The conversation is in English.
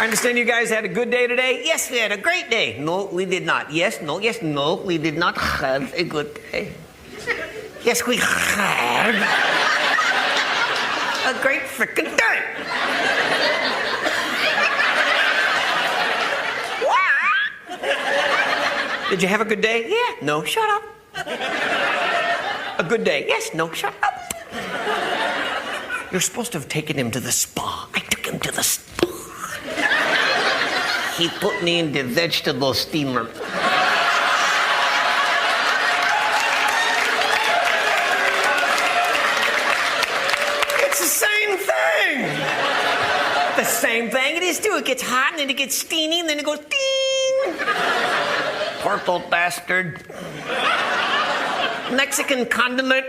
I understand you guys had a good day today. Yes, we had a great day. No, we did not. Yes, no, yes, no, we did not have a good day. Yes, we had a great frickin' day. Did you have a good day? Yeah. No, shut up. A good day? Yes. No, shut up. You're supposed to have taken him to the spa. I took him to the spa. He put me in the vegetable steamer. It's the same thing. The same thing it is too. It gets hot and then it gets steamy and then it goes ding. Poor old bastard. Mexican condiment.